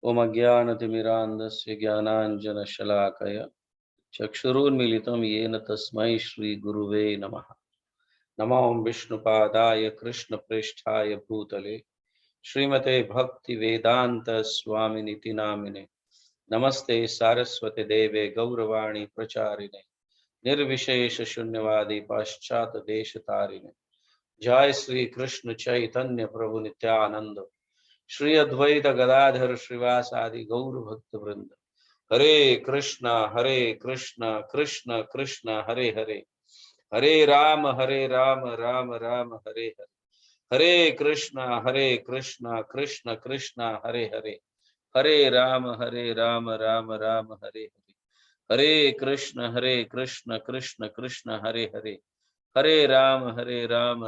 ओम अज्ञानतिमिरान्धस्य ज्ञानाञ्जनशलाकया चक्षुरुन्मीलितं येन तस्मै श्रीगुरुवे नमः। नमो विष्णुपादाय कृष्णप्रेष्ठाय भूतले श्रीमते भक्तिवेदान्त स्वामिनिति नामिने। नमस्ते सारस्वते देवे गौरवाणी प्रचारिणे निर्विशेष शून्यवादी पाश्चात देशतारिणे। जय श्री कृष्ण चैतन्य प्रभु नित्यानंद श्री अद्वैत गदाधर श्रीवास आदि गौर भक्त वृंद। हरे कृष्णा कृष्ण कृष्ण हरे हरे, हरे राम राम राम हरे हरे। हरे कृष्णा कृष्ण कृष्ण हरे हरे, हरे राम राम राम हरे हरे। हरे कृष्ण कृष्ण कृष्ण हरे हरे, हरे राम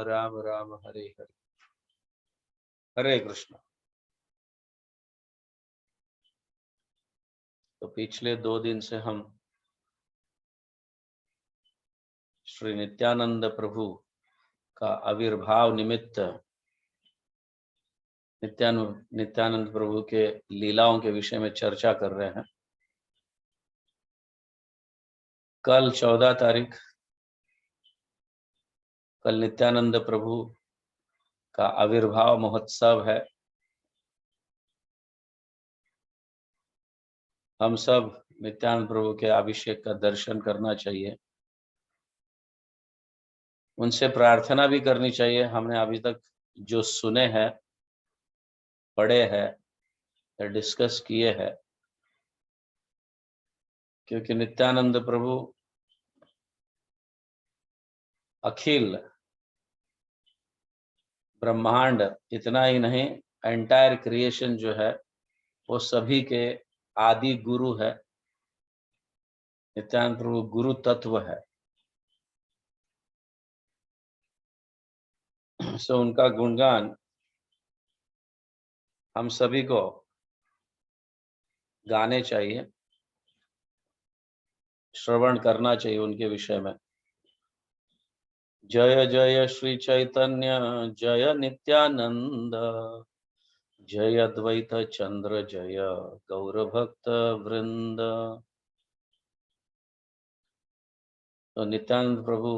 राम राम हरे हरे। हरे कृष्ण। तो पिछले 2 दिन से हम श्री नित्यानंद प्रभु का आविर्भाव निमित्त नित्यानंद प्रभु के लीलाओं के विषय में चर्चा कर रहे हैं। कल 14 तारीख, कल नित्यानंद प्रभु का आविर्भाव महोत्सव है। हम सब नित्यानंद प्रभु के अभिषेक का दर्शन करना चाहिए, उनसे प्रार्थना भी करनी चाहिए। हमने अभी तक जो सुने हैं, पढ़े हैं या डिस्कस किए हैं, क्योंकि नित्यानंद प्रभु अखिल ब्रह्मांड, इतना ही नहीं एंटायर क्रिएशन जो है वो सभी के आदि गुरु है। नित्यानंद प्रभु गुरु तत्व है। सो उनका गुणगान हम सभी को गाने चाहिए, श्रवण करना चाहिए उनके विषय में। जय जय श्री चैतन्य जय नित्यानंद, जय अद्वैत चंद्र जय गौर भक्त वृंद। तो नित्यानंद प्रभु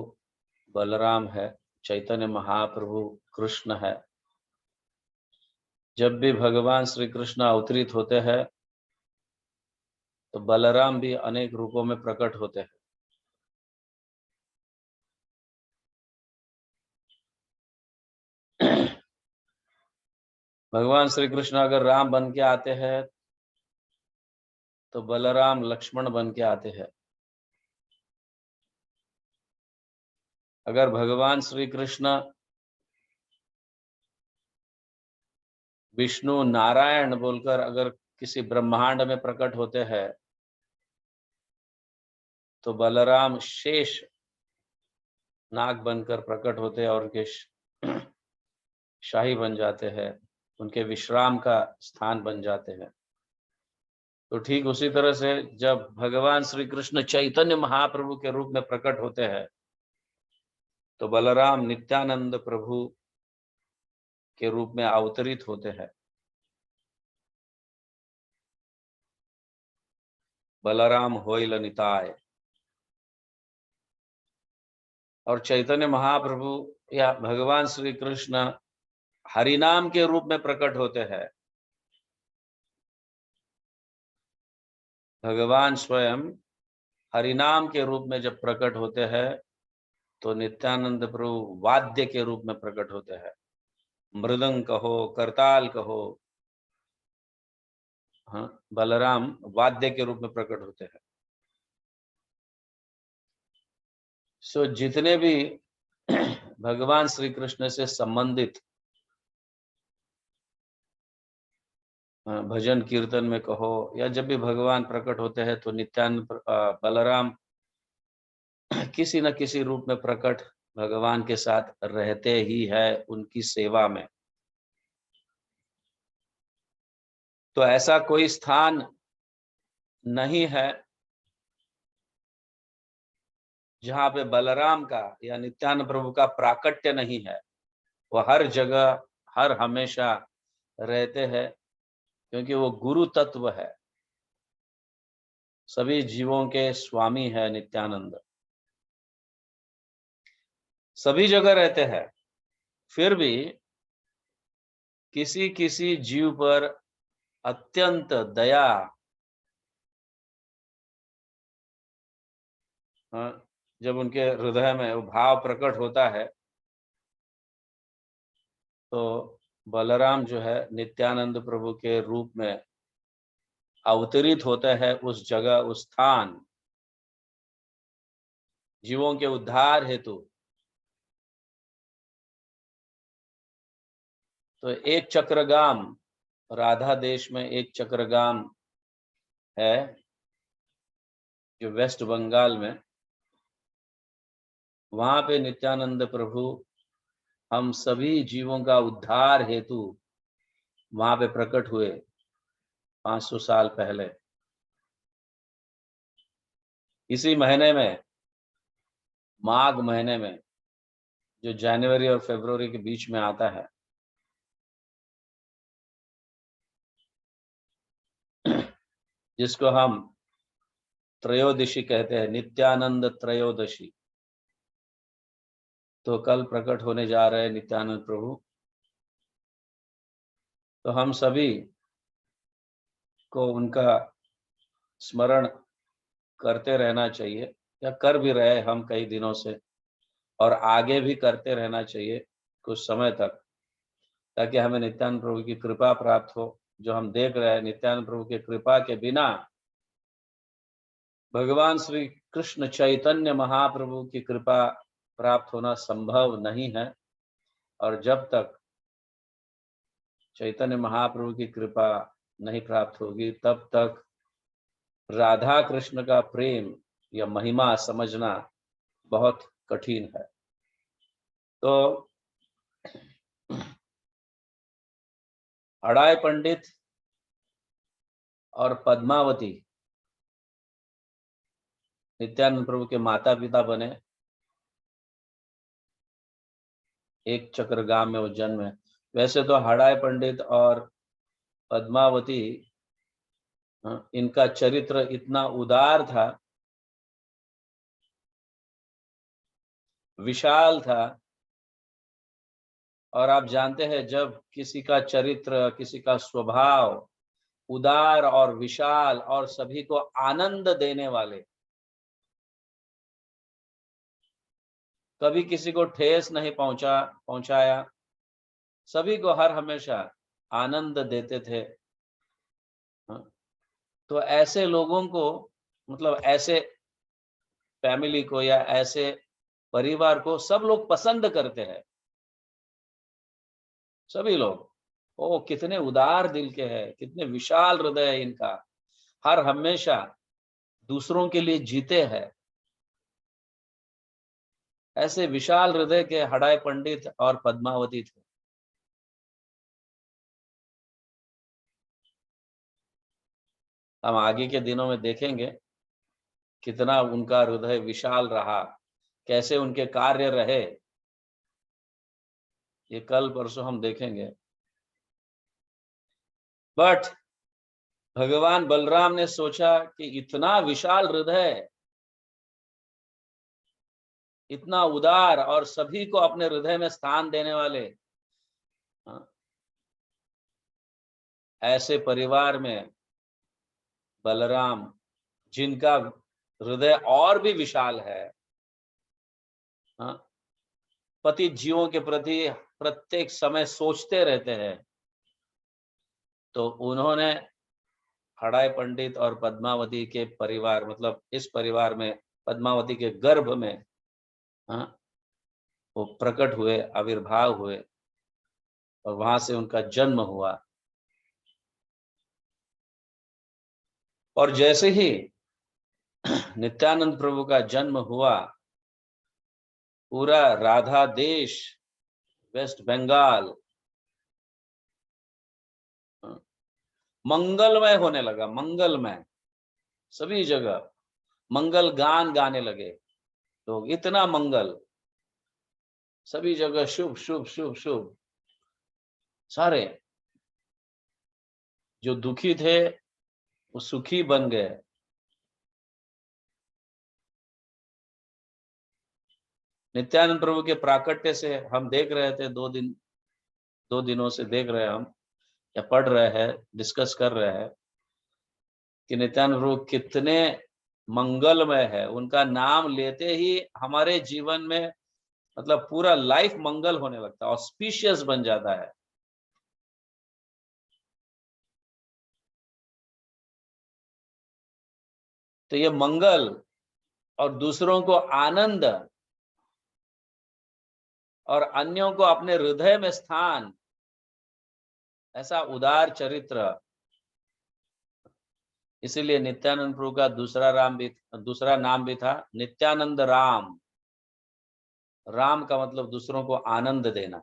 बलराम है, चैतन्य महाप्रभु कृष्ण है। जब भी भगवान श्री कृष्ण अवतरित होते हैं तो बलराम भी अनेक रूपों में प्रकट होते हैं। भगवान श्री कृष्ण अगर राम बन के आते हैं तो बलराम लक्ष्मण बन के आते हैं। अगर भगवान श्री कृष्ण विष्णु नारायण बोलकर अगर किसी ब्रह्मांड में प्रकट होते हैं तो बलराम शेष नाग बनकर प्रकट होते हैं और उनके शाही बन जाते हैं, उनके विश्राम का स्थान बन जाते हैं। तो ठीक उसी तरह से जब भगवान श्री कृष्ण चैतन्य महाप्रभु के रूप में प्रकट होते हैं तो बलराम नित्यानंद प्रभु के रूप में अवतरित होते हैं। बलराम होइल निताय। और चैतन्य महाप्रभु या भगवान श्री कृष्ण हरिनाम के रूप में प्रकट होते हैं। भगवान स्वयं हरिनाम के रूप में जब प्रकट होते हैं तो नित्यानंद प्रभु वाद्य के रूप में प्रकट होते हैं। मृदंग कहो, करताल कहो, हाँ, बलराम वाद्य के रूप में प्रकट होते हैं। सो जितने भी भगवान श्री कृष्ण से संबंधित भजन कीर्तन में कहो या जब भी भगवान प्रकट होते हैं तो नित्यानंद बलराम किसी न किसी रूप में प्रकट भगवान के साथ रहते ही है उनकी सेवा में। तो ऐसा कोई स्थान नहीं है जहां पे बलराम का या नित्यानंद प्रभु का प्राकट्य नहीं है। वह हर जगह हर हमेशा रहते हैं, क्योंकि वो गुरु तत्व है, सभी जीवों के स्वामी है नित्यानंद, सभी जगह रहते हैं। फिर भी किसी किसी जीव पर अत्यंत दया, जब उनके हृदय में वो भाव प्रकट होता है तो बलराम जो है नित्यानंद प्रभु के रूप में अवतरित होते हैं उस जगह, उस स्थान, जीवों के उद्धार हेतु। तो एक चक्रगाम, राधा देश में एक चक्रगाम है जो वेस्ट बंगाल में, वहां पे नित्यानंद प्रभु हम सभी जीवों का उद्धार हेतु वहां पे प्रकट हुए 500 साल पहले। इसी महीने में, माघ महीने में, जो जनवरी और फरवरी के बीच में आता है, जिसको हम त्रयोदशी कहते हैं, नित्यानंद त्रयोदशी। तो कल प्रकट होने जा रहे हैं नित्यानंद प्रभु। तो हम सभी को उनका स्मरण करते रहना चाहिए, या कर भी रहे हम कई दिनों से, और आगे भी करते रहना चाहिए कुछ समय तक, ताकि हमें नित्यानंद प्रभु की कृपा प्राप्त हो। जो हम देख रहे हैं, नित्यानंद प्रभु की कृपा के बिना भगवान श्री कृष्ण चैतन्य महाप्रभु की कृपा प्राप्त होना संभव नहीं है। और जब तक चैतन्य महाप्रभु की कृपा नहीं प्राप्त होगी, तब तक राधा कृष्ण का प्रेम या महिमा समझना बहुत कठिन है। तो अड़ाई पंडित और पद्मावती नित्यानंद प्रभु के माता पिता बने, एक चक्रगाम में वो जन्म है। वैसे तो हड़ाई पंडित और पद्मावती, इनका चरित्र इतना उदार था, विशाल था। और आप जानते हैं, जब किसी का चरित्र, किसी का स्वभाव उदार और विशाल और सभी को आनंद देने वाले, कभी किसी को ठेस नहीं पहुंचाया, सभी को हर हमेशा आनंद देते थे, तो ऐसे लोगों को, मतलब ऐसे फैमिली को या ऐसे परिवार को सब लोग पसंद करते हैं। सभी लोग, ओ कितने उदार दिल के हैं, कितने विशाल हृदय है इनका, हर हमेशा दूसरों के लिए जीते हैं। ऐसे विशाल हृदय के हड़ाई पंडित और पद्मावती थे। हम आगे के दिनों में देखेंगे कितना उनका हृदय विशाल रहा, कैसे उनके कार्य रहे, ये कल परसों हम देखेंगे। बट भगवान बलराम ने सोचा कि इतना विशाल हृदय, इतना उदार और सभी को अपने हृदय में स्थान देने वाले, ऐसे परिवार में बलराम, जिनका हृदय और भी विशाल है, पति जीवों के प्रति प्रत्येक समय सोचते रहते हैं, तो उन्होंने हड़ाई पंडित और पद्मावती के परिवार, मतलब इस परिवार में पद्मावती के गर्भ में, वो प्रकट हुए, आविर्भाव हुए, और वहां से उनका जन्म हुआ। और जैसे ही नित्यानंद प्रभु का जन्म हुआ, पूरा राधा देश, वेस्ट बंगाल मंगलमय होने लगा, मंगलमय, सभी जगह मंगल गान गाने लगे लोग, इतना मंगल, सभी जगह शुभ शुभ शुभ शुभ, सारे जो दुखी थे वो सुखी बन गए। नित्यानंद प्रभु के प्राकट्य से हम देख रहे थे, 2 दिनों से देख रहे हैं हम, या पढ़ रहे हैं, डिस्कस कर रहे हैं कि नित्यानंद प्रभु कितने मंगलमय है। उनका नाम लेते ही हमारे जीवन में मतलब पूरा लाइफ मंगल होने लगता है, ऑस्पिशियस बन जाता है। तो ये मंगल और दूसरों को आनंद और अन्यों को अपने हृदय में स्थान, ऐसा उदार चरित्र। इसीलिए नित्यानंद प्रभु का दूसरा नाम भी था नित्यानंद राम। राम का मतलब दूसरों को आनंद देना।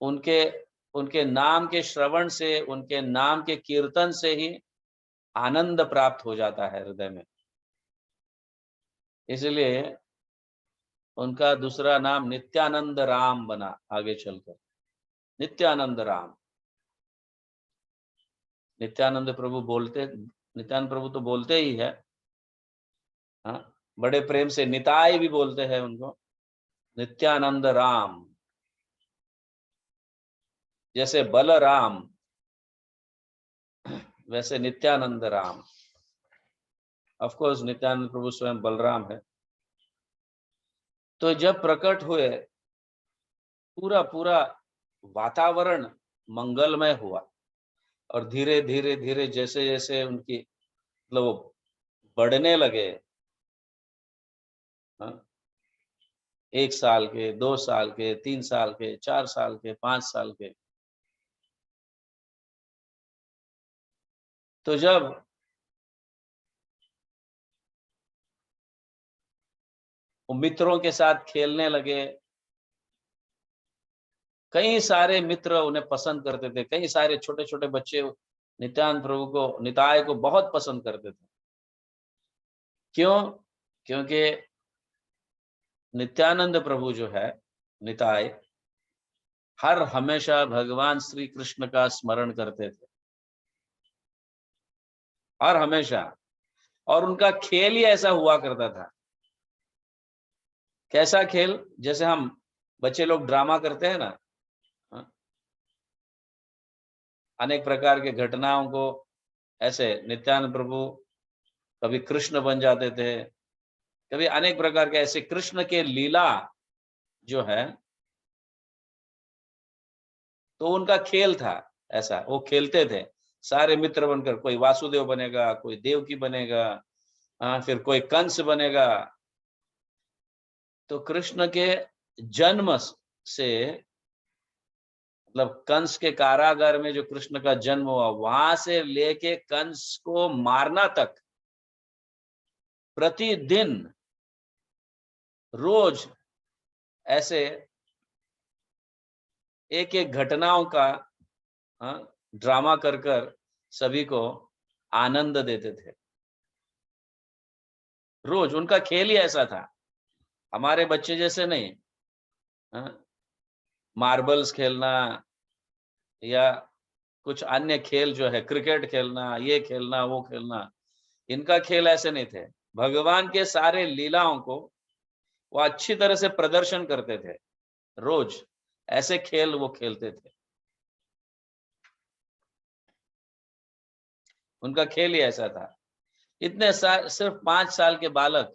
उनके उनके नाम के श्रवण से, उनके नाम के कीर्तन से ही आनंद प्राप्त हो जाता है हृदय में। इसलिए उनका दूसरा नाम नित्यानंद राम बना आगे चलकर, नित्यानंद राम। नित्यानंद प्रभु तो बोलते ही है, हाँ, बड़े प्रेम से निताई भी बोलते हैं उनको, नित्यानंद राम। जैसे बलराम वैसे नित्यानंद राम। ऑफ कोर्स नित्यानंद प्रभु स्वयं बलराम है। तो जब प्रकट हुए, पूरा पूरा वातावरण मंगलमय हुआ, और धीरे धीरे धीरे जैसे जैसे उनकी मतलब वो बढ़ने लगे, हाँ, 1 साल के, 2 साल के, 3 साल के, 4 साल के, 5 साल के, तो जब वो मित्रों के साथ खेलने लगे, कई सारे मित्र उन्हें पसंद करते थे। कई सारे छोटे छोटे बच्चे नित्यानंद प्रभु को, निताय को बहुत पसंद करते थे। क्यों? क्योंकि नित्यानंद प्रभु जो है, निताय, हर हमेशा भगवान श्री कृष्ण का स्मरण करते थे, हर हमेशा। और उनका खेल ही ऐसा हुआ करता था। कैसा खेल? जैसे हम बच्चे लोग ड्रामा करते हैं ना, हाँ, अनेक प्रकार के घटनाओं को, ऐसे नित्यानंद प्रभु कभी कृष्ण बन जाते थे, कभी अनेक प्रकार के ऐसे कृष्ण के लीला जो है, तो उनका खेल था ऐसा, वो खेलते थे सारे मित्र बनकर। कोई वासुदेव बनेगा, कोई देवकी बनेगा, फिर कोई कंस बनेगा। तो कृष्ण के जन्म से, मतलब कंस के कारागार में जो कृष्ण का जन्म हुआ, वहां से लेके कंस को मारना तक, प्रतिदिन रोज ऐसे एक एक घटनाओं का, ड्रामा कर कर सभी को आनंद देते थे। रोज उनका खेल ही ऐसा था, हमारे बच्चे जैसे नहीं। मार्बल्स खेलना या कुछ अन्य खेल जो है, क्रिकेट खेलना, ये खेलना, वो खेलना, इनका खेल ऐसे नहीं थे। भगवान के सारे लीलाओं को वो अच्छी तरह से प्रदर्शन करते थे। रोज ऐसे खेल वो खेलते थे। उनका खेल ही ऐसा था। सिर्फ 5 साल के बालक,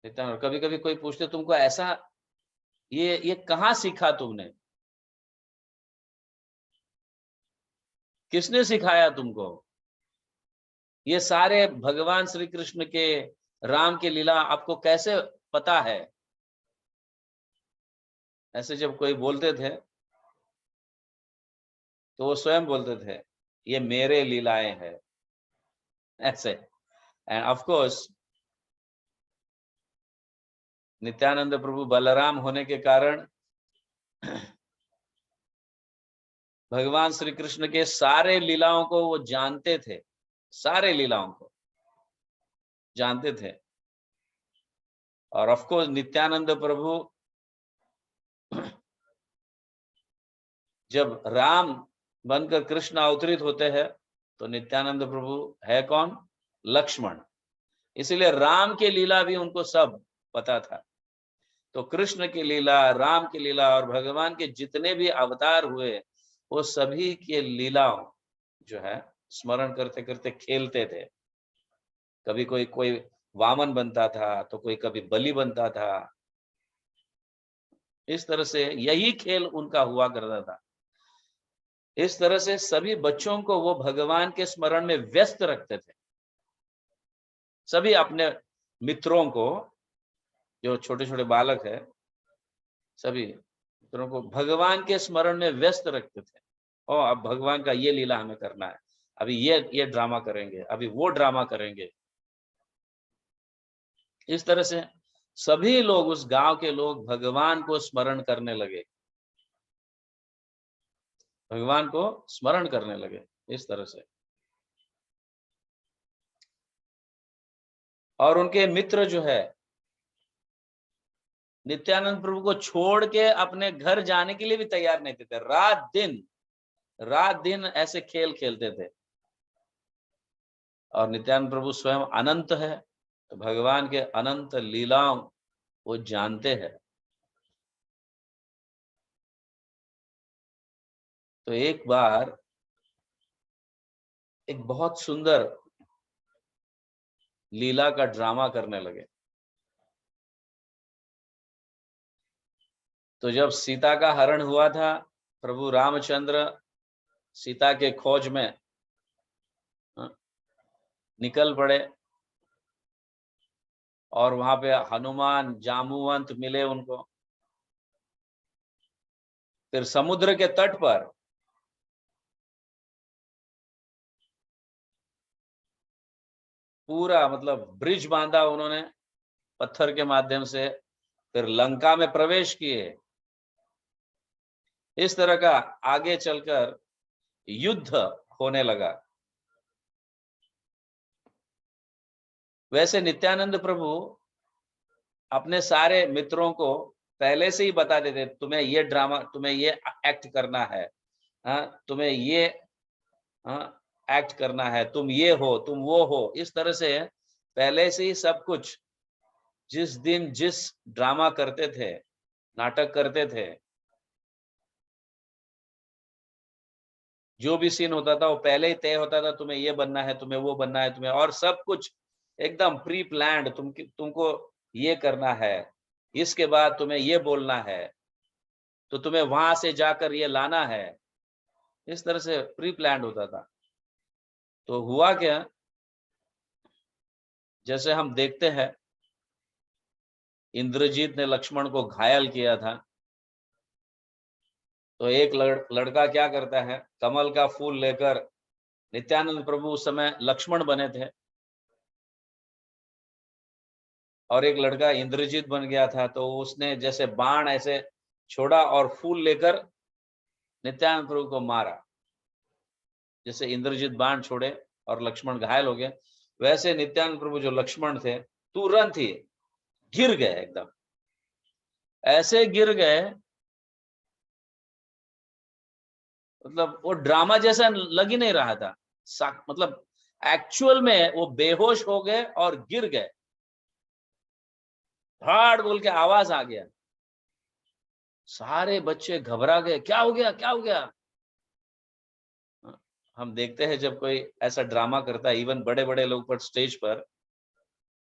कभी कभी कोई पूछते तुमको ऐसा, ये कहाँ सीखा तुमने, किसने सिखाया तुमको? ये सारे भगवान श्री कृष्ण के, राम के लीला आपको कैसे पता है? ऐसे जब कोई बोलते थे तो वो स्वयं बोलते थे ये मेरे लीलाएं हैं, ऐसे। एंड ऑफ कोर्स नित्यानंद प्रभु बलराम होने के कारण भगवान श्री कृष्ण के सारे लीलाओं को वो जानते थे, सारे लीलाओं को जानते थे। और ऑफ कोर्स नित्यानंद प्रभु जब राम बनकर कृष्ण अवतरित होते हैं तो नित्यानंद प्रभु है कौन? लक्ष्मण। इसलिए राम की लीला भी उनको सब पता था। तो कृष्ण की लीला, राम की लीला और भगवान के जितने भी अवतार हुए वो सभी के लीलाओं जो है स्मरण करते करते खेलते थे। कभी कोई कोई वामन बनता था तो कोई कभी बलि बनता था। इस तरह से यही खेल उनका हुआ करता था। इस तरह से सभी बच्चों को वो भगवान के स्मरण में व्यस्त रखते थे। सभी अपने मित्रों को, जो छोटे छोटे बालक है, सभी मित्रों को भगवान के स्मरण में व्यस्त रखते थे। और अब भगवान का ये लीला हमें करना है, अभी ये ड्रामा करेंगे, अभी वो ड्रामा करेंगे। इस तरह से सभी लोग, उस गांव के लोग भगवान को स्मरण करने लगे, भगवान को स्मरण करने लगे इस तरह से। और उनके मित्र जो है नित्यानंद प्रभु को छोड़ के अपने घर जाने के लिए भी तैयार नहीं थे। रात दिन ऐसे खेल खेलते थे। और नित्यानंद प्रभु स्वयं अनंत है, तो भगवान के अनंत लीलाओं वो जानते हैं। तो एक बार एक बहुत सुंदर लीला का ड्रामा करने लगे। तो जब सीता का हरण हुआ था, प्रभु रामचंद्र सीता के खोज में निकल पड़े और वहां पे हनुमान जामवंत मिले उनको। फिर समुद्र के तट पर पूरा मतलब ब्रिज बांधा उन्होंने पत्थर के माध्यम से, फिर लंका में प्रवेश किए। इस तरह का आगे चलकर युद्ध होने लगा। वैसे नित्यानंद प्रभु अपने सारे मित्रों को पहले से ही बता देते, तुम्हें ये ड्रामा, तुम्हें ये एक्ट करना है, तुम्हें ये एक्ट करना है, तुम ये हो, तुम वो हो। इस तरह से पहले से ही सब कुछ, जिस दिन जिस ड्रामा करते थे, नाटक करते थे, जो भी सीन होता था वो पहले ही तय होता था, तुम्हें ये बनना है, तुम्हें वो बनना है, तुम्हें, और सब कुछ एकदम प्री प्लान्ड, तुमको ये करना है, इसके बाद तुम्हें ये बोलना है, तो तुम्हें वहां से जाकर ये लाना है। इस तरह से प्री प्लान्ड होता था। तो हुआ क्या, जैसे हम देखते हैं इंद्रजीत ने लक्ष्मण को घायल किया था, तो एक लड़का क्या करता है, कमल का फूल लेकर, नित्यानंद प्रभु उस समय लक्ष्मण बने थे और एक लड़का इंद्रजीत बन गया था, तो उसने जैसे बाण ऐसे छोड़ा और फूल लेकर नित्यानंद प्रभु को मारा। जैसे इंद्रजीत बाण छोड़े और लक्ष्मण घायल हो गए, वैसे नित्यानंद प्रभु जो लक्ष्मण थे तुरंत ही गिर गए, एकदम ऐसे गिर गए, मतलब वो ड्रामा जैसा लग ही नहीं रहा था। मतलब एक्चुअल में वो बेहोश हो गए और गिर गए, धाड़ बोल के आवाज आ गया। सारे बच्चे घबरा गए, क्या हो गया, क्या हो गया। हम देखते हैं जब कोई ऐसा ड्रामा करता है, इवन बड़े बड़े लोग पर स्टेज पर,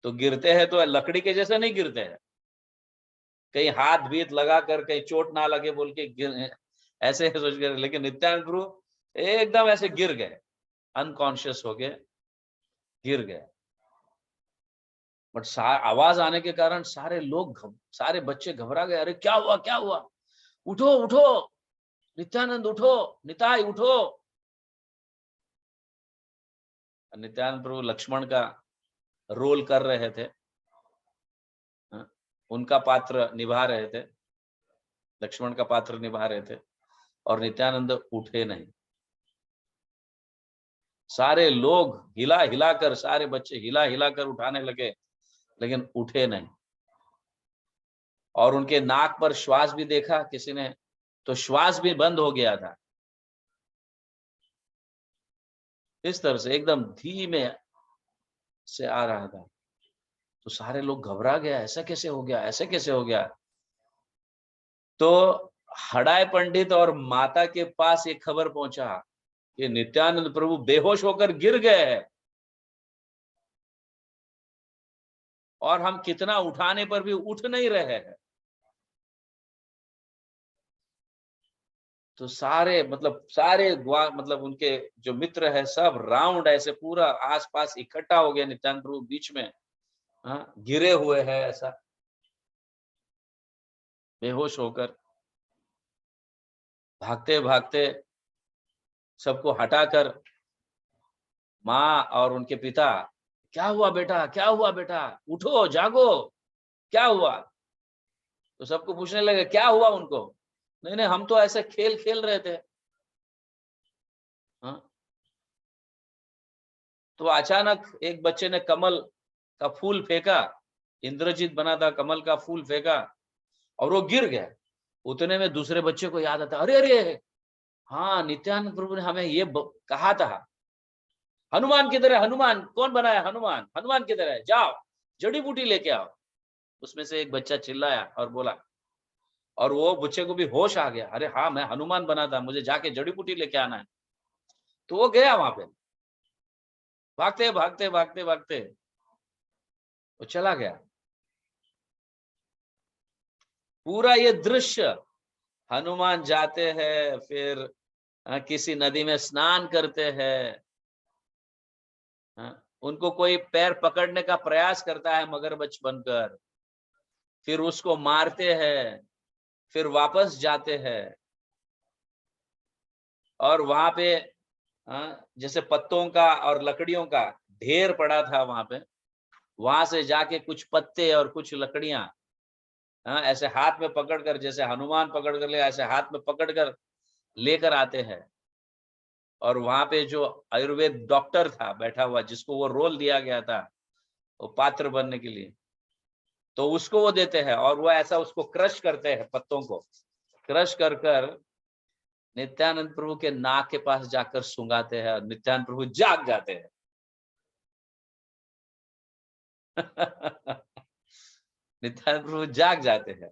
तो गिरते हैं तो लकड़ी के जैसे नहीं गिरते हैं, कहीं हाथ भीत लगा कर कहीं चोट ना लगे बोल के ऐसे सोच कर। लेकिन नित्यानंद प्रभु एकदम ऐसे गिर गए, अनकॉन्शियस हो गए, गिर गए। बट आवाज आने के कारण सारे लोग, सारे बच्चे घबरा गए, अरे क्या हुआ, क्या हुआ, उठो उठो, नित्यानंद उठो, निताई उठो। नित्यानंद प्रभु लक्ष्मण का रोल कर रहे थे, उनका पात्र निभा रहे थे, लक्ष्मण का पात्र निभा रहे थे, और नित्यानंद उठे नहीं। सारे लोग हिला हिलाकर, सारे बच्चे हिला हिलाकर उठाने लगे, लेकिन उठे नहीं। और उनके नाक पर श्वास भी देखा किसी ने, तो श्वास भी बंद हो गया था। इस तरह से एकदम धीमे से आ रहा था। तो सारे लोग घबरा गया, ऐसा कैसे हो गया, ऐसा कैसे हो गया। तो हडाय पंडित और माता के पास एक खबर पहुंचा कि नित्यानंद प्रभु बेहोश होकर गिर गए हैं, और हम कितना उठाने पर भी उठ नहीं रहे हैं। तो सारे मतलब उनके जो मित्र है सब राउंड ऐसे पूरा आसपास इकट्ठा हो गया, नित्यानंद प्रभु बीच में गिरे हुए हैं ऐसा बेहोश होकर। भागते भागते सबको हटाकर माँ और उनके पिता, क्या हुआ बेटा, क्या हुआ बेटा, उठो जागो, क्या हुआ। तो सबको पूछने लगे क्या हुआ उनको। नहीं नहीं, हम तो ऐसे खेल खेल रहे थे। हाँ। तो अचानक एक बच्चे ने कमल का फूल फेंका, इंद्रजीत बना था, कमल का फूल फेंका और वो गिर गया। उतने में दूसरे बच्चे को याद आता, अरे अरे, हाँ नित्यानंद प्रभु ने हमें ये कहा था, हनुमान किधर है, हनुमान कौन बनाया, हनुमान, हनुमान किधर है, जाओ जड़ी बूटी लेके आओ। उसमें से एक बच्चा चिल्लाया और बोला, और वो बच्चे को भी होश आ गया, अरे हाँ मैं हनुमान बना था, मुझे जाके जड़ी बूटी लेके आना है। तो वो गया वहां पे, भागते भागते भागते भागते वो चला गया। पूरा ये दृश्य, हनुमान जाते हैं, फिर किसी नदी में स्नान करते हैं, उनको कोई पैर पकड़ने का प्रयास करता है मगरमच्छ बनकर, फिर उसको मारते हैं, फिर वापस जाते हैं। और वहां पे जैसे पत्तों का और लकड़ियों का ढेर पड़ा था वहां पे, वहां से जाके कुछ पत्ते और कुछ लकड़ियां ऐसे हाथ में पकड़कर, जैसे हनुमान पकड़ कर ले ऐसे हाथ में पकड़कर लेकर आते हैं। और वहां पे जो आयुर्वेद डॉक्टर था बैठा हुआ, जिसको वो रोल दिया गया था वो पात्र बनने के लिए, तो उसको वो देते हैं और वो ऐसा उसको क्रश करते हैं, पत्तों को क्रश कर कर नित्यानंद प्रभु के नाक के पास जाकर सुंगाते हैं और नित्यानंद प्रभु जाग जाते हैं। नित्यानंद प्रभु जाग जाते हैं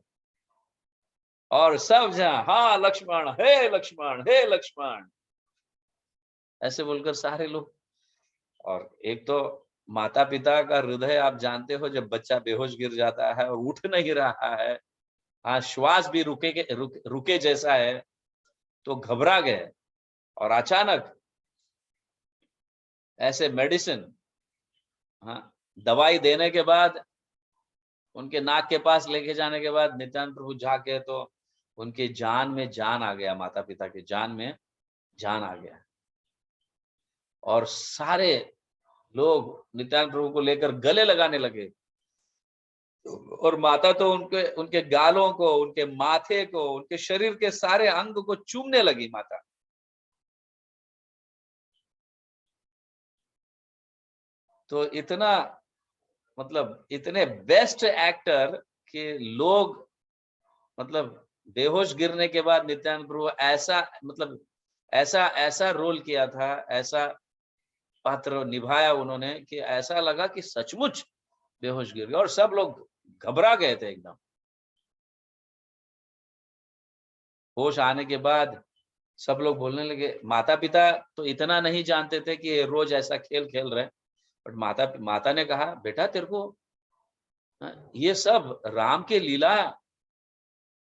और सब जहां हाँ लक्ष्मण, हे लक्ष्मण, हे लक्ष्मण, ऐसे बोलकर सारे लोग। और एक तो माता पिता का हृदय आप जानते हो, जब बच्चा बेहोश गिर जाता है और उठ नहीं रहा है, हाँ श्वास भी रुके जैसा है, तो घबरा गए। और अचानक ऐसे मेडिसिन, हाँ दवाई देने के बाद, उनके नाक के पास लेके जाने के बाद नित्यानंद प्रभु जाके तो उनके जान में जान आ गया, माता पिता के जान में जान आ गया। और सारे लोग नित्यानंद प्रभु को लेकर गले लगाने लगे, और माता तो उनके उनके गालों को, उनके माथे को, उनके शरीर के सारे अंग को चूमने लगी माता। तो इतना मतलब इतने बेस्ट एक्टर के लोग, मतलब बेहोश गिरने के बाद नित्यानंद प्रभु ऐसा मतलब ऐसा ऐसा रोल किया था, ऐसा पात्र निभाया उन्होंने कि ऐसा लगा कि सचमुच बेहोश गिर गए और सब लोग घबरा गए थे एकदम। होश आने के बाद सब लोग बोलने लगे, माता पिता तो इतना नहीं जानते थे कि रोज ऐसा खेल खेल रहे, बट माता माता ने कहा, बेटा तेरे को ये सब राम के लीला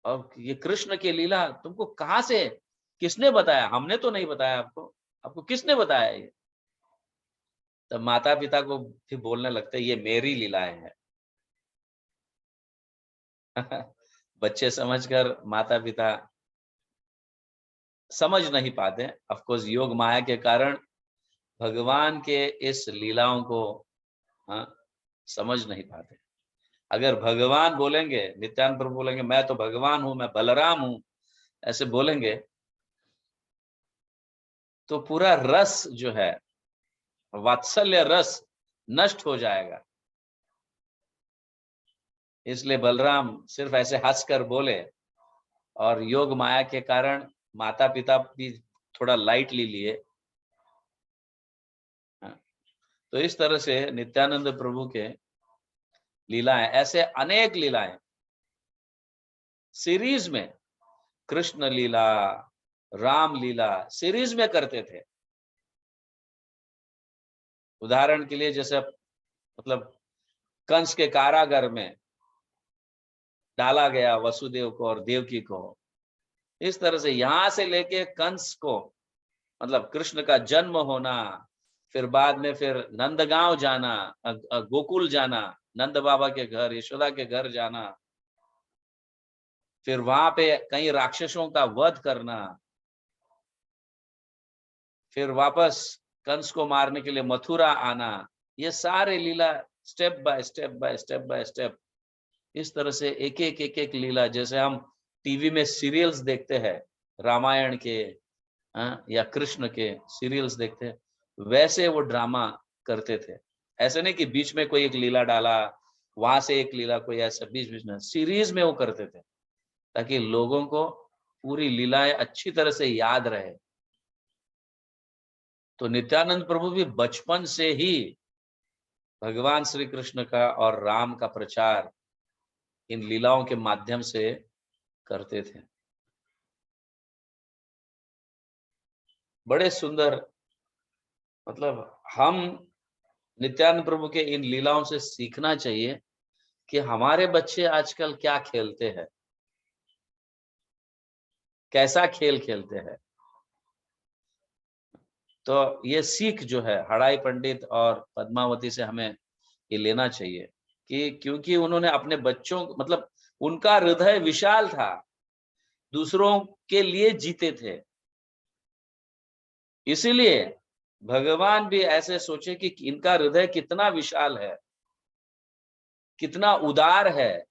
और ये कृष्ण के लीला तुमको कहां से, किसने बताया, हमने तो नहीं बताया आपको, आपको किसने बताया ये। तब माता पिता को भी बोलने लगते, ये मेरी लीलाएं हैं। बच्चे समझकर माता पिता समझ नहीं पाते, ऑफ कोर्स योग माया के कारण भगवान के इस लीलाओं को हाँ, समझ नहीं पाते। अगर भगवान बोलेंगे, नित्यानंद प्रभु बोलेंगे मैं तो भगवान हूं, मैं बलराम हूं, ऐसे बोलेंगे, तो पूरा रस जो है, वात्सल्य रस नष्ट हो जाएगा। इसलिए बलराम सिर्फ ऐसे हंसकर बोले, और योग माया के कारण माता पिता भी थोड़ा लाइटली लिए। हाँ, तो इस तरह से नित्यानंद प्रभु के लीलाएं, ऐसे अनेक लीलाएं सीरीज में, कृष्ण लीला, राम लीला सीरीज में करते थे। उदाहरण के लिए जैसे मतलब कंस के कारागार में डाला गया वसुदेव को और देवकी को, इस तरह से यहां से लेके कंस को, मतलब कृष्ण का जन्म होना, फिर बाद में फिर नंदगांव जाना, गोकुल जाना, नंद बाबा के घर, यशोदा के घर जाना, फिर वहां पे कई राक्षसों का वध करना, फिर वापस कंस को मारने के लिए मथुरा आना, ये सारे लीला step by step by step by step, इस तरह से एक एक लीला, जैसे हम टीवी में सीरियल्स देखते हैं रामायण के, या कृष्ण के सीरियल्स देखते हैं, वैसे वो ड्रामा करते थे। ऐसे नहीं कि बीच में कोई एक लीला डाला, वहां से एक लीला, कोई ऐसा बीच बीच में, सीरीज में वो करते थे ताकि लोगों को पूरी लीलाएं अच्छी तरह से याद रहे। तो नित्यानंद प्रभु भी बचपन से ही भगवान श्री कृष्ण का और राम का प्रचार इन लीलाओं के माध्यम से करते थे। बड़े सुंदर, मतलब हम नित्यानंद प्रभु के इन लीलाओं से सीखना चाहिए कि हमारे बच्चे आजकल क्या खेलते हैं, कैसा खेल खेलते हैं। तो ये सीख जो है हड़ाई पंडित और पद्मावती से हमें ये लेना चाहिए कि क्योंकि उन्होंने अपने बच्चों, मतलब उनका हृदय विशाल था, दूसरों के लिए जीते थे, इसीलिए भगवान भी ऐसे सोचे कि इनका हृदय कितना विशाल है, कितना उदार है,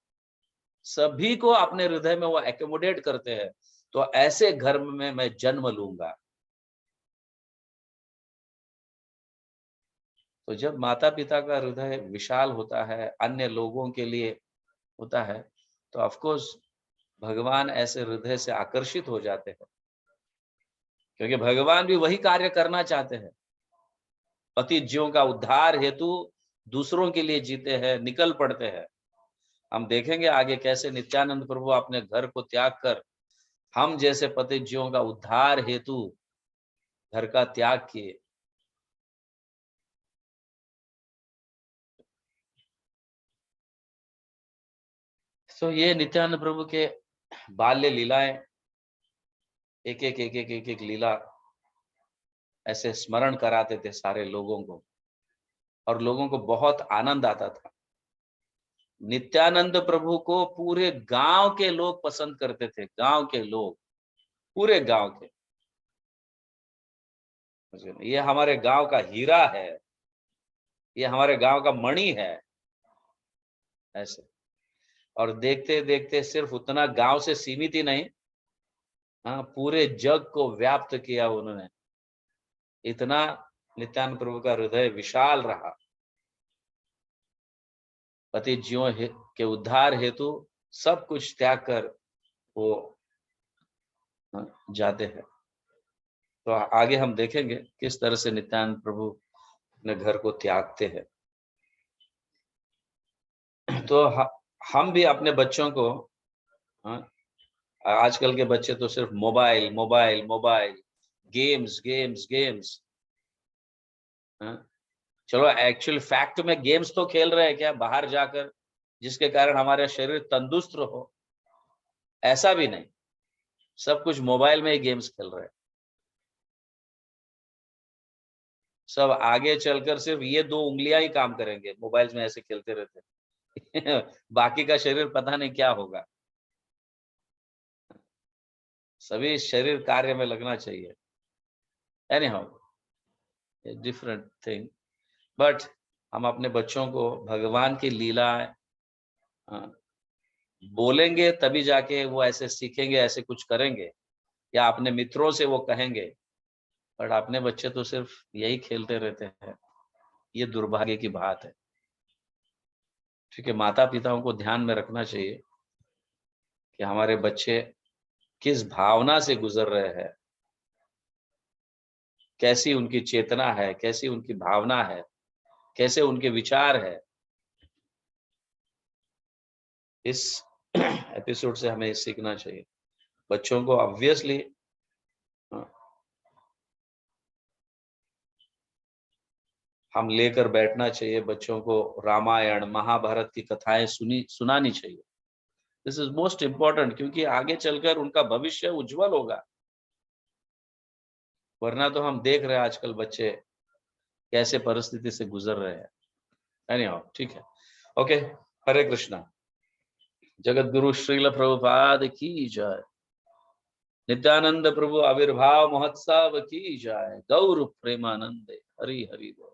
सभी को अपने हृदय में वो एकोमोडेट करते हैं, तो ऐसे घर में मैं जन्म लूंगा। तो जब माता पिता का हृदय विशाल होता है, अन्य लोगों के लिए होता है, तो ऑफ कोर्स भगवान ऐसे हृदय से आकर्षित हो जाते हैं, क्योंकि भगवान भी वही कार्य करना चाहते हैं। पतित जीवों का उद्धार हेतु दूसरों के लिए जीते हैं, निकल पड़ते हैं। हम देखेंगे आगे कैसे नित्यानंद प्रभु अपने घर को त्याग कर हम जैसे पतित जीवों का उद्धार हेतु घर का त्याग किए। तो ये नित्यानंद प्रभु के बाल्य लीलाएं, एक एक लीला ऐसे स्मरण कराते थे सारे लोगों को, और लोगों को बहुत आनंद आता था। नित्यानंद प्रभु को पूरे गांव के लोग पसंद करते थे, गांव के लोग, पूरे गांव के, ये हमारे गांव का हीरा है, ये हमारे गांव का मणि है, ऐसे। और देखते देखते सिर्फ उतना गांव से सीमित ही नहीं, हाँ, पूरे जग को व्याप्त किया उन्होंने। इतना नित्यानंद प्रभु का हृदय विशाल रहा, पतित जीवों के उद्धार हेतु सब कुछ त्याग कर वो जाते हैं। तो आगे हम देखेंगे किस तरह से नित्यानंद प्रभु अपने घर को त्यागते हैं। तो हम भी अपने बच्चों को, हाँ, आजकल के बच्चे तो सिर्फ mobile mobile mobile, games games games, हाँ, चलो एक्चुअल फैक्ट में गेम्स तो खेल रहे हैं क्या बाहर जाकर, जिसके कारण हमारा शरीर तंदुरुस्त हो, ऐसा भी नहीं, सब कुछ मोबाइल में ही गेम्स खेल रहे हैं। सब आगे चलकर सिर्फ ये दो उंगलियां ही काम करेंगे, मोबाइल्स में ऐसे खेलते रहते बाकी का शरीर पता नहीं क्या होगा। सभी शरीर कार्य में लगना चाहिए। Any how, different thing, but हम अपने बच्चों को भगवान की लीला बोलेंगे तभी जाके वो ऐसे सीखेंगे, ऐसे कुछ करेंगे, या अपने मित्रों से वो कहेंगे। बट अपने बच्चे तो सिर्फ यही खेलते रहते हैं, ये दुर्भाग्य की बात है। ठीक है, माता पिताओं को ध्यान में रखना चाहिए कि हमारे बच्चे किस भावना से गुजर रहे हैं, कैसी उनकी चेतना है, कैसी उनकी भावना है, कैसे उनके विचार है। इस एपिसोड से हमें सीखना चाहिए। बच्चों को ऑब्वियसली हम लेकर बैठना चाहिए, बच्चों को रामायण महाभारत की कथाएं सुनानी चाहिए। दिस इज मोस्ट इंपॉर्टेंट, क्योंकि आगे चलकर उनका भविष्य उज्जवल होगा। वरना तो हम देख रहे हैं आजकल बच्चे कैसे परिस्थिति से गुजर रहे हैं। एनीहाउ, ठीक है, ओके। हरे कृष्णा। जगत गुरु श्रील प्रभुपाद की जय। नित्यानंद प्रभु आविर्भाव महोत्सव की जय। गौर प्रेमानंदे। हरि हरि बोल।